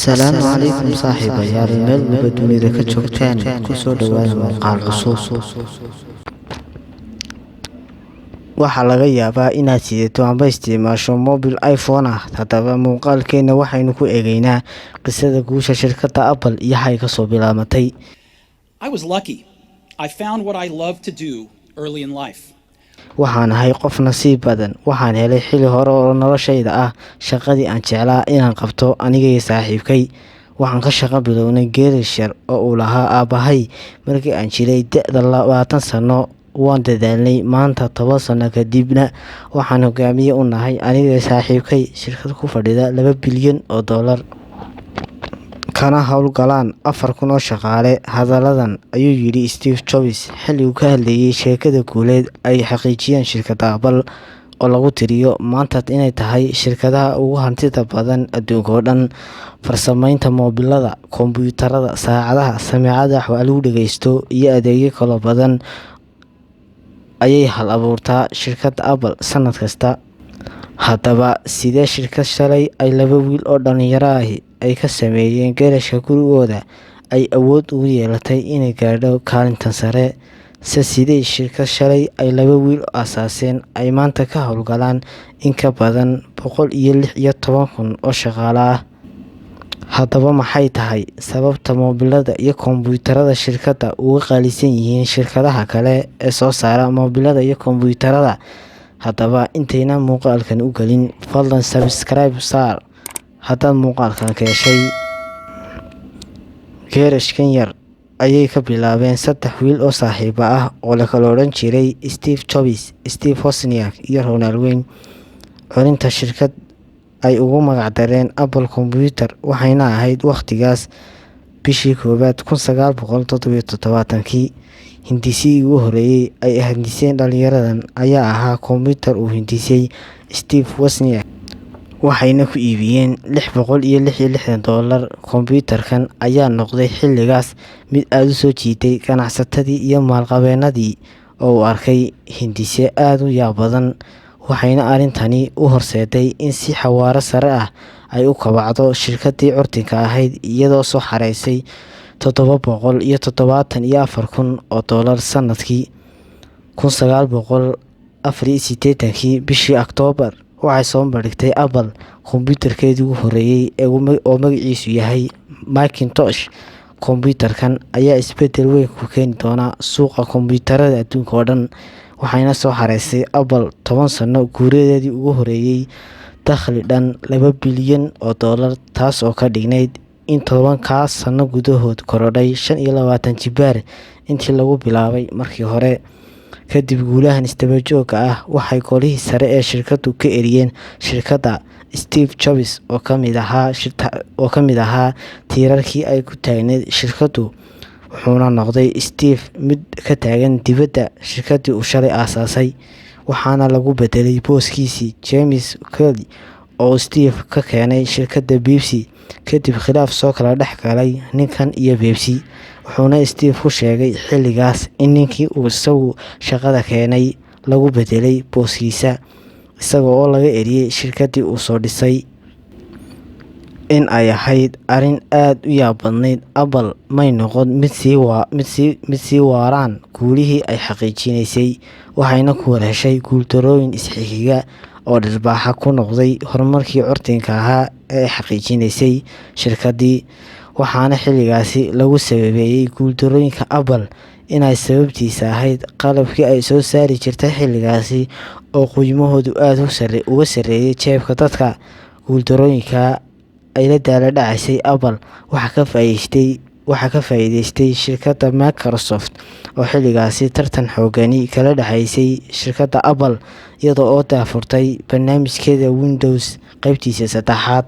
السلام عليكم صاحبyaal meel walba dunida ka joogtaan kusoo dhawaada muuqaal cusub. waxaa laga yaabaa inaad sidato amba isticmaasho mobile iPhone ah. haddaba muuqaalkeena waxaynu ku eegaynaa qisada guusha shirkadda Apple iyo waxay ka soo bilaabatay. I was lucky. I found what I love to do early in life. waxaan ahay qof nasiib badan. waxaan helay xilli hore oo noloshayda ah shaqadii aan jeclaa inaan qabto aniga iyo saaxiibkay. waxaan ka shaqo bilownay geerish yar oo uu lahaa aabbahay markii aan jiray da'da 20 sano. waan dadaalnay. maanta 10 sano kadibna waxaan hogaamiye u nahay aniga iyo saaxiibkay shirkad ku fadhida $2 bilyan kana howlgalaan 4,000 oo shaqaale. hadalladan ayuu yidhi Steve Jobs xilli uu ka hadlayay sheekada guuleed ay xaqiijiyeen shirkadda Apple oo lagu tiriyo maanta inay tahay shirkadaha ugu hantida badan adduunka oo dhan. farsamaynta moobilada, kombiyuutarada, saacadaha, samecadaha wax lagu dhageysto iyo adeegyo kale badan ayay hal abuurtaa shirkadda Apple sanad kasta. haddaba sidee shirkad shalay ay 2 wiil oo dhalinyaro ahi ay ka sameeyeen geerashka gurigooda ay awood ugu yeelatay inay gaadho kaalintan sare? sidee shirkad shalay ay 2 wiil aasaaseen ay maanta ka howlgalaan in ka badan 116,000 oo shaqaale ah? haddaba maxay tahay sababta moobilada iyo kombiyuutarada shirkadda uga qaalisan yihiin shirkadaha kale ee soo saara moobilada iyo kombiyuutarada? haddaba intayna muuqaalkan u gelin, fadlan subscribe saar haddaad muuqaalkan ka heshay. geerashkan yar ayay ka bilaabeen 3 wiil oo saaxiibo ah oo la kala odhan jiray Steve Jobs, Steve Wozniak iyo Ronald Wayne. culinta shirkad ay ugu magac dareen Apple Computer waxayna ahayd waqtigaas bishii 1 1977. hindisigii ugu horeeyay ay hindiseen dhalinyaradan ayaa ahaa kombiyuutar uu hindisay Steve Wozniak, waxayna ku iibiyeen $666. kombiyuutarkan ayaa noqday xilligaas mid aad u soo jiitay ganacsatadii iyo maalqabeennadii oo u arkay hindise aad u yaab badan. waxayna arrintani u horseeday in si xawaaro sare ah ay u kabacdo shirkaddii curtinka ahayd iyadoo soo xareysay $774,000 sanadkii 1984. bishii Oktoobar waxay soo bandhigtay Apple kombiyuutarkeedii ugu horeeyay oo magaciisu yahay Macintosh. kombiyuutarkan ayaa isbedel weyn ku keeni doona suuqa kombiyuutarada adduunka oo dhan. waxayna soo xareysay Apple 10 sano guuradeedii ugu horeeyay dakhli dhan $2 bilyan, taas oo ka dhignayd in 10 sano gudahood korodhay 25 jibaar intii lagu bilaabay markii hore. kadib guulahan isdaba joogga ah waxay golihii sare ee shirkaddu ka eriyeen shirkadda. Steve Jobs oo ka mid ahaa tiirarkii ay ku taagneyd shirkaddu wuxuuna noqday Steve mid ka taagan dibadda shirkaddii uu shalay aasaasay. waxaana lagu bedelay booskiisii James Kelly oo Steve ka keenay shirkadda Pepsi kadib khilaaf soo kala dhex galay ninkan iyo Pepsi. wuxuuna Steve ku sheegay xilligaas in ninkii uu isagu shaqada keenay lagu bedelay booskiisa isaga oo laga eriyay shirkaddii uu soo dhisay. in ay ahayd arrin aad u yaab badnayd. Apple may noqon mid sii waaraan guulihii ay xaqiijinaysay, waxayna ku heshay guuldarrooyin isxigiga oo dhirbaaxa ku noqday horumarkii curtinka ahaa ee ay xaqiijinaysay shirkaddii. waxaana xilligaasi lagu sababeeyay guuldarrooyinka Apple inay sababtiisa ahayd qalabkii ay soo saari jirtay xilligaasi oo qiimahoodu aad uga sarreeyay jeebka dadka. guuldarrooyinka ay la daala dhacaysay Apple waxaa ka faa'iideystay shirkadda Microsoft oo xilligaasi tartan xoogani kala dhaxaysay shirkadda Apple iyada oo daafurtay barnaamijkeeda Windows qaybtiisa 3aad.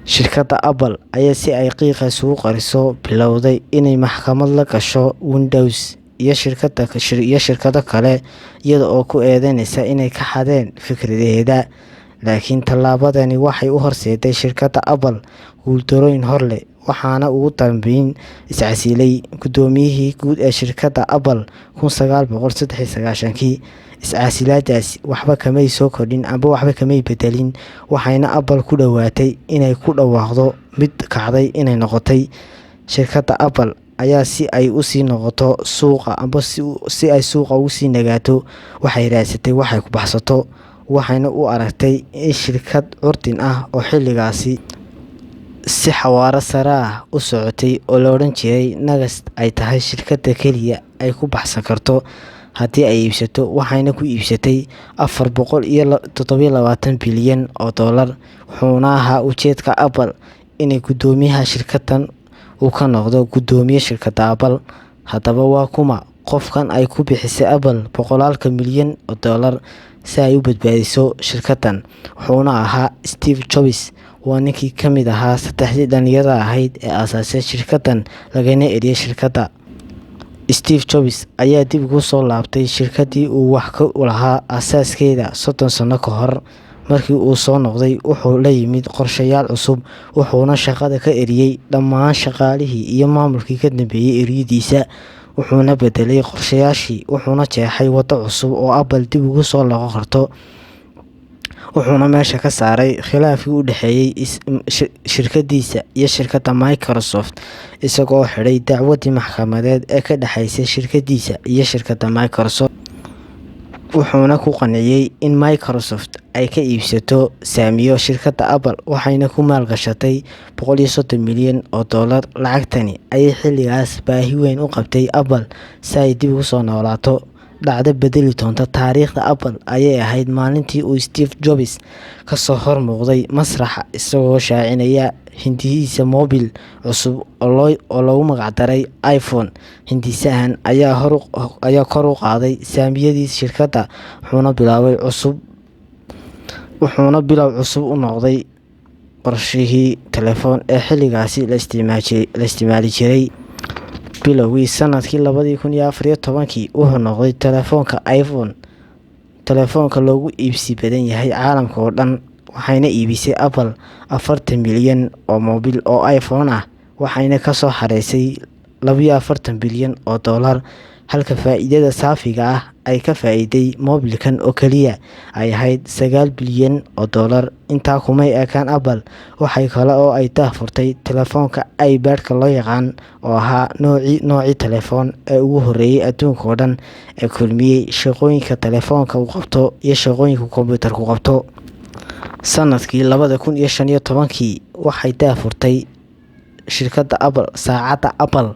shirkadda Apple ayaa si ay qiiqa isugu qariso bilowday inay maxkamad la gasho Windows iyo shirkado kale iyada oo ku eedeynaysa inay ka xadeen fikradaheeda. laakiin tallaabadani waxay u horseeday shirkadda Apple guuldarrooyin hor leh. waxaana ugu dambeyn iscasilay guddoomiyihii guud ee shirkadda Apple 1993. Iscaasilaadaasi waxba kamay soo kordhin amba waxba kamay bedelin, waxayna Apple ku dhawaatay inay ku dhawaaqdo mid kacday inay noqotay. Shirkadda Apple ayaa si ay u sii noqoto suuqa amba si ay suuqa ugu sii nagaato waxay raadsatay waxay ku baxsato, waxayna u aragtay in shirkad curdin ah oo xilligaasi si xawaaro sare ah u socotay oo la odhan jiray Next ay tahay shirkadda keliya ay ku baxsan karto haddii ay iibsato, waxayna ku iibsatay $427 bilyan. Wuxuuna ahaa ujeedka Apple inay guddoomiyaha shirkaddan uu ka noqdo guddoomiye shirkadda Apple. Haddaba waa kuma qofkan ay ku bixisay Apple boqolaalka milyan oo dollar si ay u badbaadiso shirkaddan? Wuxuuna ahaa Steve Jobs. Waa ninkii ka mid ahaa 3 dhalinyarada ahayd ee aasaasay shirkaddan lagana eriyay shirkadda. Steve Jobs ayaa dib ugu soo laabtay shirkaddii uu wax ka lahaa aasaaskeeda 30 sano ka hor. Markii uu soo noqday, wuxuu la yimid qorshayaal cusub, wuxuuna shaqada ka eriyay dhammaan shaqaalihii iyo maamulkii ka dambeeyay eryadiisa. Wuxuuna bedelay qorshayaashii, wuxuuna jeexay waddo cusub oo Apple dib ugu soo noqon karto. Wuxuuna meesha ka saaray khilaafkii u dhexeeyay shirkaddiisa iyo shirkadda Microsoft, isagoo xidhay dacwaddii maxkamadeed ee ka dhaxaysay shirkaddiisa iyo shirkadda Microsoft. Wuxuuna ku qanciyay in Microsoft ay ka iibsato saamiyo shirkadda Apple, waxayna ku maalgashatay $130 milyan. Lacagtani ayay xilligaas baahi weyn u qabtay Apple si ay dib ugu soo noolaato. Dhacdo bedeli doonta taariikhda Apple ayay ahayd maalintii uu Steve Jobs ka soo hor muuqday masraxa isagoo shaacinaya hindihiisa moobil cusub oo loogu magac daray iPhone. Hindisahan ayaa kor u qaaday saamiyadii shirkadda, wuxuuna bilow cusub u noqday qorshihii telefoon ee xilligaasi la isticmaali jiray. Bilowgii sanadkii 2014 wuxuu noqday telefoonka iPhone telefoonka loogu iibsi badan yahay caalamka oo dhan, waxayna iibisay Apple 40 milyan oo moobil oo iPhone ah, waxayna ka soo xareysay $42 bilyan, halka faa'iidada saafiga ah ay ka faa'iiday moobilkan oo kaliya ay ahayd $9 bilyan. Intaa kumay ekaan Apple waxay kale oo ay daahfurtay telefoonka iPad-ka loo yaqaan oo ahaa noocii telefoon ee ugu horreeyay adduunka oo dhan ee kulmiyay shaqooyinka telefoonka uu qabto iyo shaqooyinka kombiyuutarku qabto. Sanadkii 2015 waxay daahfurtay shirkadda Apple saacadda Apple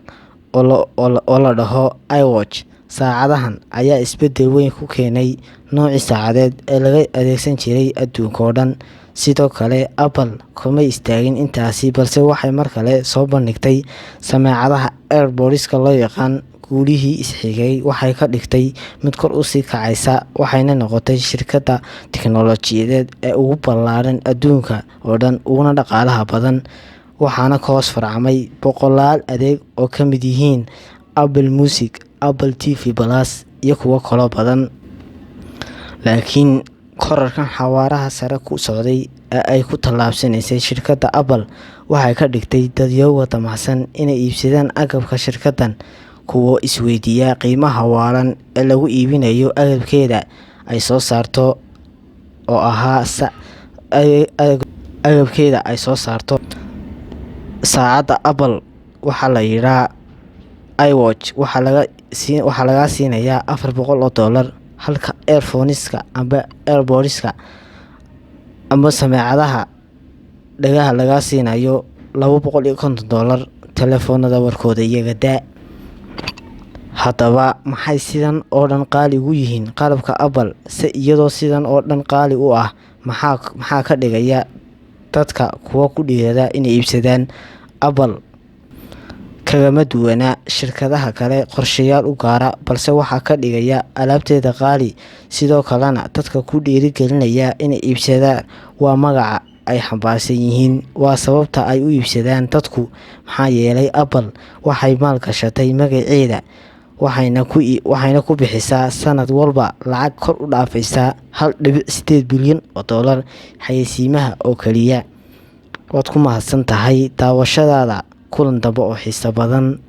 oo la dhaho iWatch. Saacadahan ayaa isbeddel weyn ku keenay noocii saacadeed ee laga adeegsan jiray adduunka oo dhan. Sidoo kale Apple kumay istaagin intaasi, balse waxay mar kale soo bandhigtay sameecadaha AirPodska loo yaqaan. Guulihii isxigay waxay ka dhigtay mid kor u sii kacaysa, waxayna noqotay shirkadda tiknoolajiyadeed ee ugu ballaaran adduunka oo dhan uguna dhaqaalaha badan. Waxaana ka hoos farcamay boqolaal adeeg oo ka mid yihiin Apple Music, Apple TV Plus iyo kuwo kaloo badan. Laakiin korarkan xawaaraha sare ku socday ee ay ku tallaabsanaysay shirkadda Apple waxay ka dhigtay dadyow damacsan inay iibsadaan agabka shirkaddan, kuwa isweydiiya qiimaha waalan ee lagu iibinayo agabkeeda ay soo saarto oo ahaa agabkeeda ay soo saarto. Saacadda Apple waxaa la yidhaa iWatch waxaa laga siinayaa $400, halka earphoneska amba AirPodska amba sameecadaha dhagaha laga siinayo $250. telefoonada warkooda iyaga daa. Haddaba maxay sidan oo dhan qaali ugu yihiin qalabka Apple? Iyadoo sidan oo dhan qaali u ah, maxaa ka dhigaya dadka kuwa ku dhiirada inay iibsadaan? Apple kagama duwana shirkadaha kale qorshayaal u gaara, balse waxaa ka dhigaya alaabteeda qaali. Sidoo kalena dadka ku dhiirigelinaya inay iibsadaan waa magaca ay xambaarsan yihiin. Waa sababta ay u iibsadaan dadku, maxaa yeelay Apple waxay maalgashatay magaceeda, waxayna ku bixisaa sanad walba lacag kor u dhaafaysa $1.8 bilyan xayeysiimaha oo kaliya. Waad ku mahadsan tahay daawashadaada. Kulan dambe oo xiiso badan.